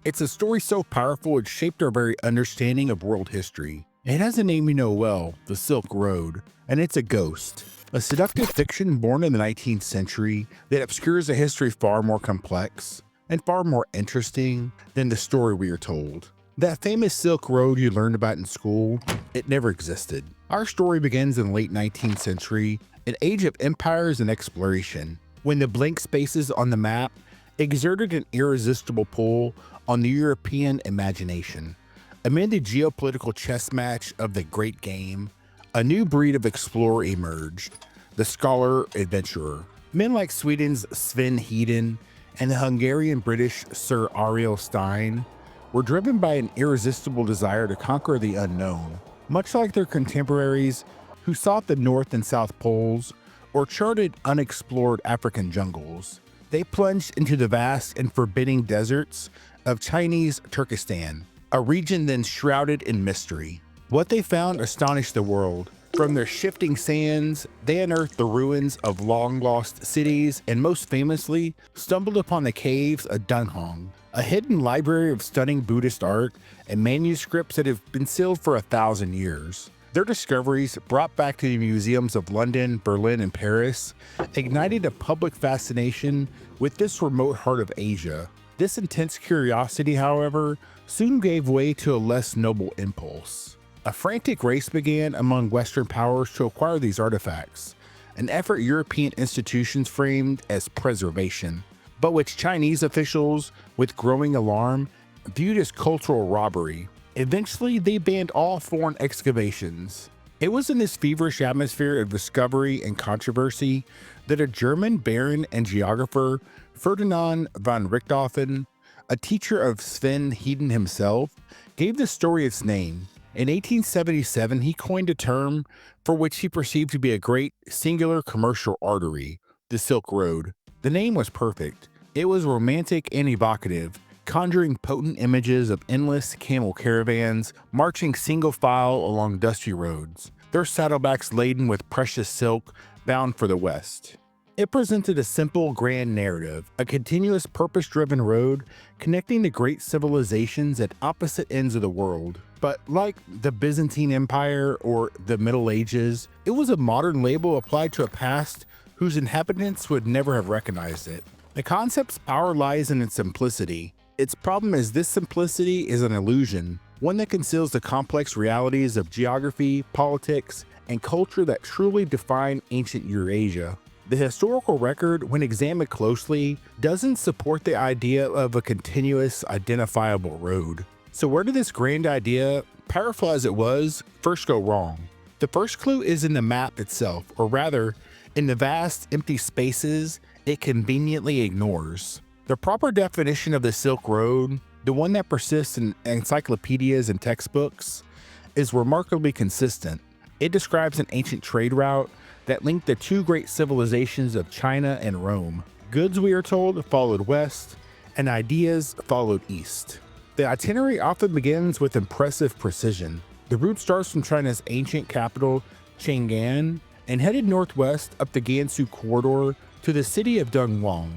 It's a story so powerful it shaped our very understanding of world history. It has a name you know well, the Silk Road, and it's a ghost. A seductive fiction born in the 19th century that obscures a history far more complex and far more interesting than the story we are told. That famous Silk Road you learned about in school, it never existed. Our story begins in the late 19th century, an age of empires and exploration, when the blank spaces on the map exerted an irresistible pull on the European imagination. Amid the geopolitical chess match of the Great Game, a new breed of explorer emerged, the scholar adventurer. Men like Sweden's Sven Hedin and the Hungarian-British Sir Ariel Stein were driven by an irresistible desire to conquer the unknown, much like their contemporaries who sought the North and South Poles or charted unexplored African jungles. They plunged into the vast and forbidding deserts of Chinese Turkestan, a region then shrouded in mystery. What they found astonished the world. From their shifting sands, they unearthed the ruins of long-lost cities and most famously, stumbled upon the caves of Dunhuang, a hidden library of stunning Buddhist art and manuscripts that have been sealed for 1,000 years. Their discoveries, brought back to the museums of London, Berlin, and Paris, ignited a public fascination with this remote heart of Asia. This intense curiosity, however, soon gave way to a less noble impulse. A frantic race began among Western powers to acquire these artifacts, an effort European institutions framed as preservation, but which Chinese officials, with growing alarm, viewed as cultural robbery. Eventually, they banned all foreign excavations. It was in this feverish atmosphere of discovery and controversy that a German baron and geographer, Ferdinand von Richthofen, a teacher of Sven Hedin himself, gave the story its name. In 1877, he coined a term for which he perceived to be a great singular commercial artery, the Silk Road. The name was perfect. It was romantic and evocative, conjuring potent images of endless camel caravans marching single file along dusty roads, their saddlebacks laden with precious silk bound for the west. It presented a simple, grand narrative, a continuous, purpose-driven road connecting the great civilizations at opposite ends of the world. But like the Byzantine Empire or the Middle Ages, it was a modern label applied to a past whose inhabitants would never have recognized it. The concept's power lies in its simplicity. Its problem is this simplicity is an illusion, one that conceals the complex realities of geography, politics, and culture that truly define ancient Eurasia. The historical record, when examined closely, doesn't support the idea of a continuous, identifiable road. So where did this grand idea, powerful as it was, first go wrong? The first clue is in the map itself, or rather, in the vast, empty spaces it conveniently ignores. The proper definition of the Silk Road, the one that persists in encyclopedias and textbooks, is remarkably consistent. It describes an ancient trade route that linked the two great civilizations of China and Rome. Goods, we are told, followed west, and ideas followed east. The itinerary often begins with impressive precision. The route starts from China's ancient capital, Chang'an, and headed northwest up the Gansu corridor to the city of Dunhuang,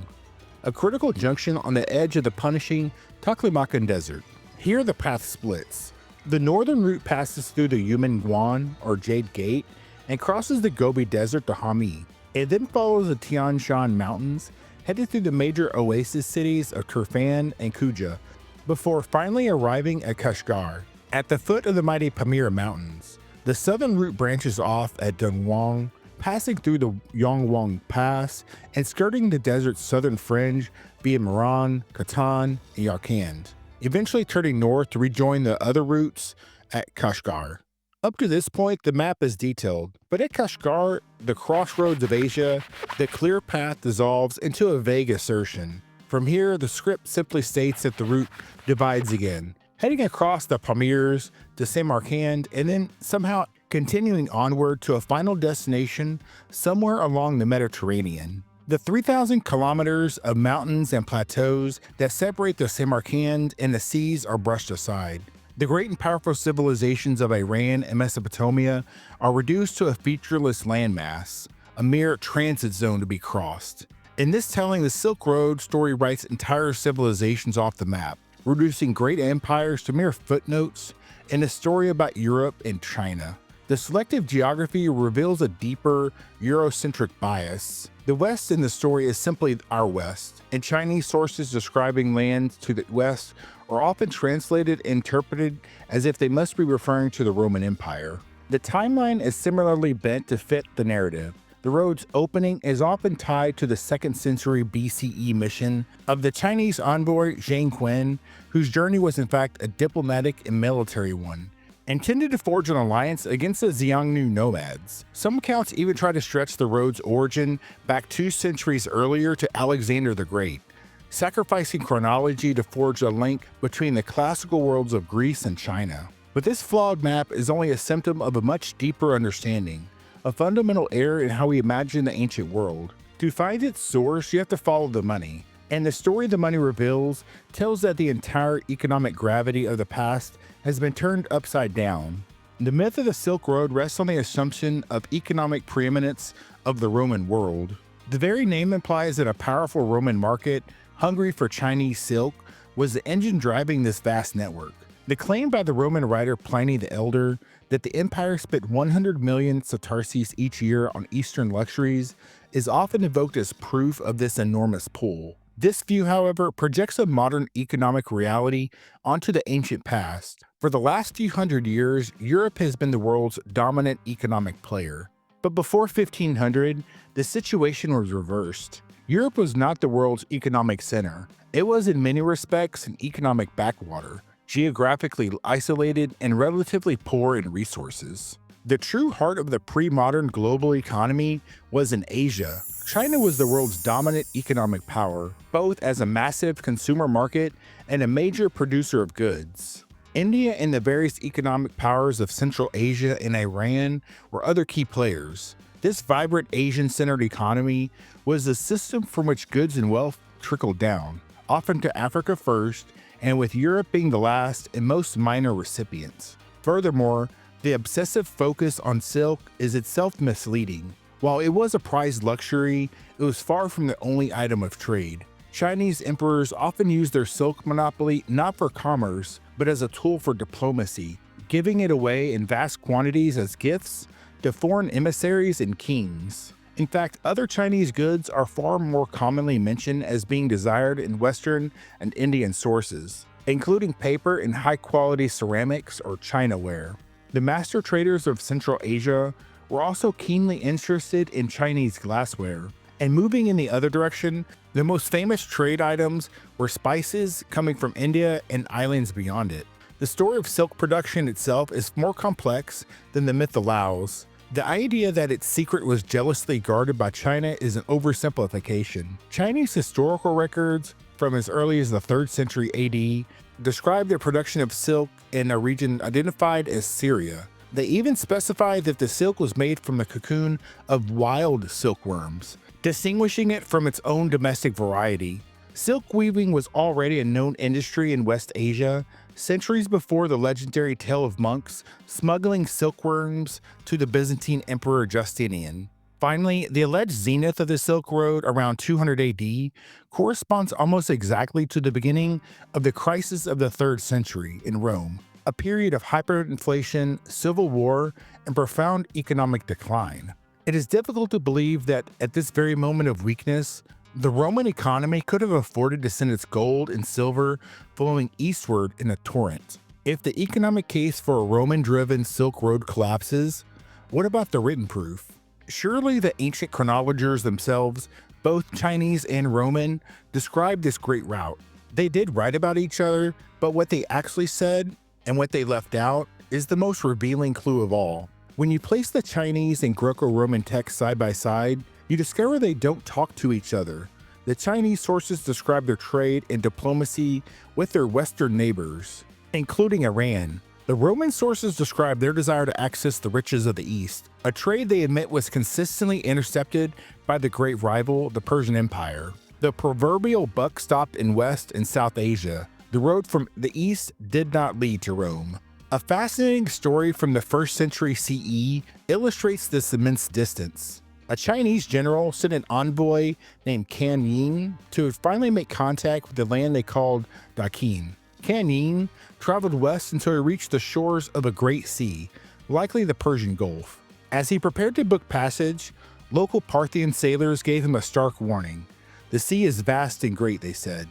a critical junction on the edge of the punishing Taklamakan Desert. Here the path splits. The northern route passes through the Yumenguan, or Jade Gate, and crosses the Gobi Desert to Hami. It then follows the Tian Shan Mountains, headed through the major oasis cities of Turfan and Kuja, before finally arriving at Kashgar. At the foot of the mighty Pamir Mountains, the southern route branches off at Dunhuang, passing through the Yongwang Pass and skirting the desert's southern fringe via Meran, Khatan, and Yarkand, eventually turning north to rejoin the other routes at Kashgar. Up to this point, the map is detailed, but at Kashgar, the crossroads of Asia, the clear path dissolves into a vague assertion. From here, the script simply states that the route divides again, heading across the Pamirs to Samarkand and then somehow continuing onward to a final destination somewhere along the Mediterranean. The 3,000 kilometers of mountains and plateaus that separate the Samarkand and the seas are brushed aside. The great and powerful civilizations of Iran and Mesopotamia are reduced to a featureless landmass, a mere transit zone to be crossed. In this telling, the Silk Road story writes entire civilizations off the map. reducing great empires to mere footnotes in a story about Europe and China. The selective geography reveals a deeper Eurocentric bias. The West in the story is simply our West, and Chinese sources describing lands to the West are often translated and interpreted as if they must be referring to the Roman Empire. The timeline is similarly bent to fit the narrative. The road's opening is often tied to the 2nd century BCE mission of the Chinese envoy Zhang Qin, whose journey was in fact a diplomatic and military one, intended to forge an alliance against the Xiongnu nomads. Some accounts even try to stretch the road's origin back 2 centuries earlier to Alexander the Great, sacrificing chronology to forge a link between the classical worlds of Greece and China. But this flawed map is only a symptom of a much deeper understanding, a fundamental error in how we imagine the ancient world. To find its source, you have to follow the money. And the story the money reveals tells that the entire economic gravity of the past has been turned upside down. The myth of the Silk Road rests on the assumption of economic preeminence of the Roman world. The very name implies that a powerful Roman market, hungry for Chinese silk, was the engine driving this vast network. The claim by the Roman writer Pliny the Elder that the empire spent 100 million sesterces each year on Eastern luxuries is often evoked as proof of this enormous pull. This view, however, projects a modern economic reality onto the ancient past. For the last few hundred years, Europe has been the world's dominant economic player. But before 1500, the situation was reversed. Europe was not the world's economic center. It was in many respects an economic backwater, geographically isolated and relatively poor in resources. The true heart of the pre-modern global economy was in Asia. China was the world's dominant economic power, both as a massive consumer market and a major producer of goods. India and the various economic powers of Central Asia and Iran were other key players. This vibrant Asian-centered economy was the system from which goods and wealth trickled down, often to Africa first, and with Europe being the last and most minor recipients. Furthermore, the obsessive focus on silk is itself misleading. While it was a prized luxury, it was far from the only item of trade. Chinese emperors often used their silk monopoly not for commerce, but as a tool for diplomacy, giving it away in vast quantities as gifts to foreign emissaries and kings. In fact, other Chinese goods are far more commonly mentioned as being desired in Western and Indian sources, including paper and high-quality ceramics or Chinaware. The master traders of Central Asia were also keenly interested in Chinese glassware. And moving in the other direction, the most famous trade items were spices coming from India and islands beyond it. The story of silk production itself is more complex than the myth allows. The idea that its secret was jealously guarded by China is an oversimplification. Chinese historical records from as early as the 3rd century AD describe the production of silk in a region identified as Syria. They even specify that the silk was made from the cocoon of wild silkworms, distinguishing it from its own domestic variety. Silk weaving was already a known industry in West Asia, centuries before the legendary tale of monks smuggling silkworms to the Byzantine Emperor Justinian. Finally, the alleged zenith of the Silk Road around 200 AD corresponds almost exactly to the beginning of the crisis of the 3rd century in Rome, a period of hyperinflation, civil war, and profound economic decline. It is difficult to believe that at this very moment of weakness, the Roman economy could have afforded to send its gold and silver flowing eastward in a torrent. If the economic case for a Roman-driven Silk Road collapses, what about the written proof? Surely the ancient chronologers themselves, both Chinese and Roman, described this great route. They did write about each other, but what they actually said and what they left out is the most revealing clue of all. When you place the Chinese and Greco-Roman texts side by side, you discover they don't talk to each other. The Chinese sources describe their trade and diplomacy with their Western neighbors, including Iran. The Roman sources describe their desire to access the riches of the East, a trade they admit was consistently intercepted by the great rival, the Persian Empire. The proverbial buck stopped in West and South Asia. The road from the East did not lead to Rome. A fascinating story from the 1st century CE illustrates this immense distance. A Chinese general sent an envoy named Kan Ying to finally make contact with the land they called Dakin. Kan Yin traveled west until he reached the shores of a great sea, likely the Persian Gulf. As he prepared to book passage, local Parthian sailors gave him a stark warning. The sea is vast and great, they said.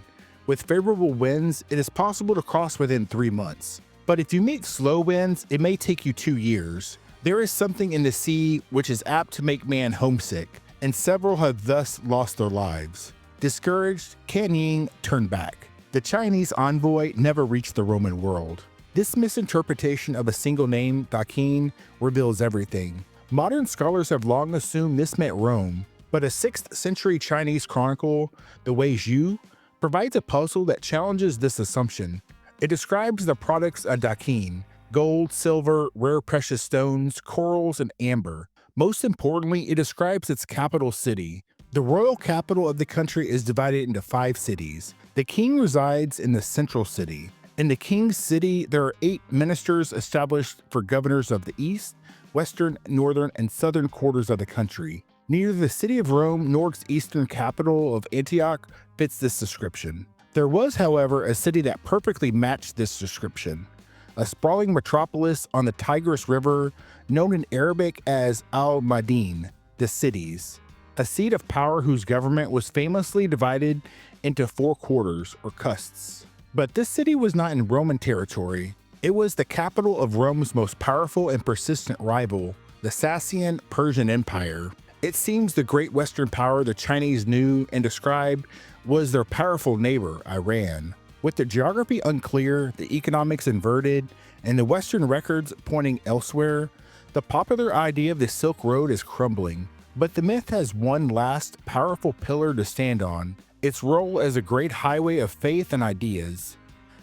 With favorable winds, it is possible to cross within 3 months. But if you meet slow winds, it may take you 2 years. There is something in the sea which is apt to make man homesick, and several have thus lost their lives. Discouraged, Kan Yin turned back. The Chinese envoy never reached the Roman world. This misinterpretation of a single name, Dakin, reveals everything. Modern scholars have long assumed this meant Rome, but a 6th century Chinese chronicle, the Wei Zhu, provides a puzzle that challenges this assumption. It describes the products of Dakin: gold, silver, rare precious stones, corals, and amber. Most importantly, it describes its capital city. The royal capital of the country is divided into 5 cities. The king resides in the central city. In the king's city, there are 8 ministers established for governors of the east, western, northern, and southern quarters of the country. Neither the city of Rome nor its eastern capital of Antioch fits this description. There was, however, a city that perfectly matched this description. A sprawling metropolis on the Tigris River, known in Arabic as Al-Madin, the cities. A seat of power whose government was famously divided into 4 quarters, or custs. But this city was not in Roman territory. It was the capital of Rome's most powerful and persistent rival, the Sassanian Persian Empire. It seems the great Western power the Chinese knew and described was their powerful neighbor, Iran. With the geography unclear, the economics inverted, and the Western records pointing elsewhere, the popular idea of the Silk Road is crumbling. But the myth has one last, powerful pillar to stand on: its role as a great highway of faith and ideas.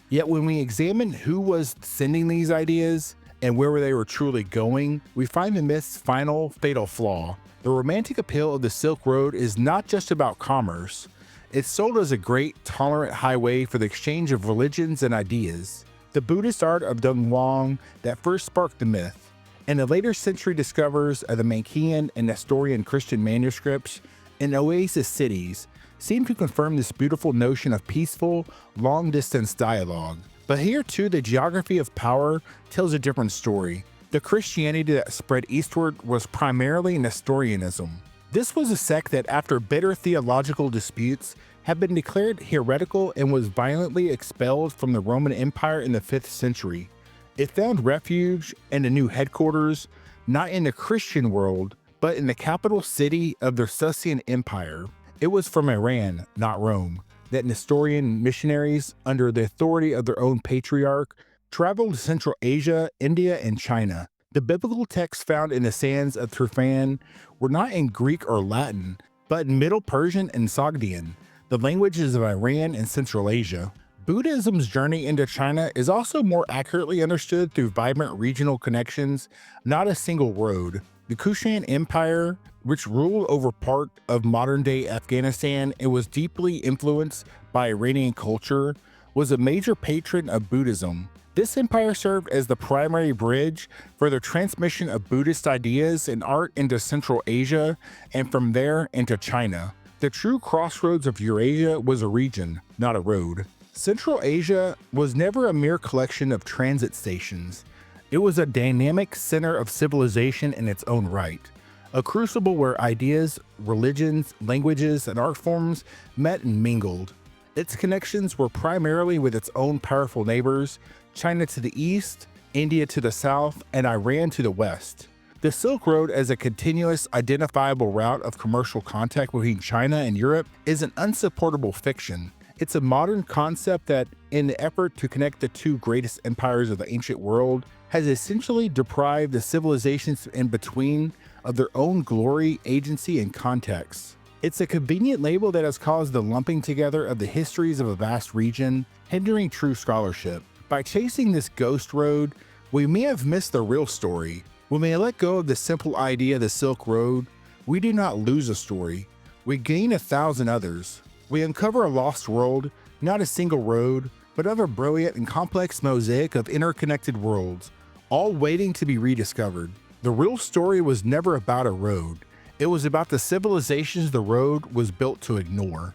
Yet when we examine who was sending these ideas and where they were truly going, we find the myth's final, fatal flaw. The romantic appeal of the Silk Road is not just about commerce. It's sold as a great, tolerant highway for the exchange of religions and ideas. The Buddhist art of Dunhuang that first sparked the myth, and the later century discoverers of the Manichaean and Nestorian Christian manuscripts in oasis cities seem to confirm this beautiful notion of peaceful, long-distance dialogue. But here too, the geography of power tells a different story. The Christianity that spread eastward was primarily Nestorianism. This was a sect that, after bitter theological disputes, had been declared heretical and was violently expelled from the Roman Empire in the 5th century. It found refuge and a new headquarters, not in the Christian world, but in the capital city of the Sassanian Empire. It was from Iran, not Rome, that Nestorian missionaries, under the authority of their own patriarch, traveled to Central Asia, India, and China. The biblical texts found in the sands of Turfan were not in Greek or Latin, but in Middle Persian and Sogdian, the languages of Iran and Central Asia. Buddhism's journey into China is also more accurately understood through vibrant regional connections, not a single road. The Kushan Empire, which ruled over part of modern-day Afghanistan and was deeply influenced by Iranian culture, was a major patron of Buddhism. This empire served as the primary bridge for the transmission of Buddhist ideas and art into Central Asia, and from there into China. The true crossroads of Eurasia was a region, not a road. Central Asia was never a mere collection of transit stations. It was a dynamic center of civilization in its own right, a crucible where ideas, religions, languages, and art forms met and mingled. Its connections were primarily with its own powerful neighbors, China to the east, India to the south, and Iran to the west. The Silk Road, as a continuous, identifiable route of commercial contact between China and Europe, is an unsupportable fiction. It's a modern concept that, in the effort to connect the 2 greatest empires of the ancient world, has essentially deprived the civilizations in between of their own glory, agency, and context. It's a convenient label that has caused the lumping together of the histories of a vast region, hindering true scholarship. By chasing this ghost road, we may have missed the real story. When we let go of the simple idea of the Silk Road, we do not lose a story, we gain 1,000 others. We uncover a lost world, not a single road, but of a brilliant and complex mosaic of interconnected worlds, all waiting to be rediscovered. The real story was never about a road. It was about the civilizations the road was built to ignore.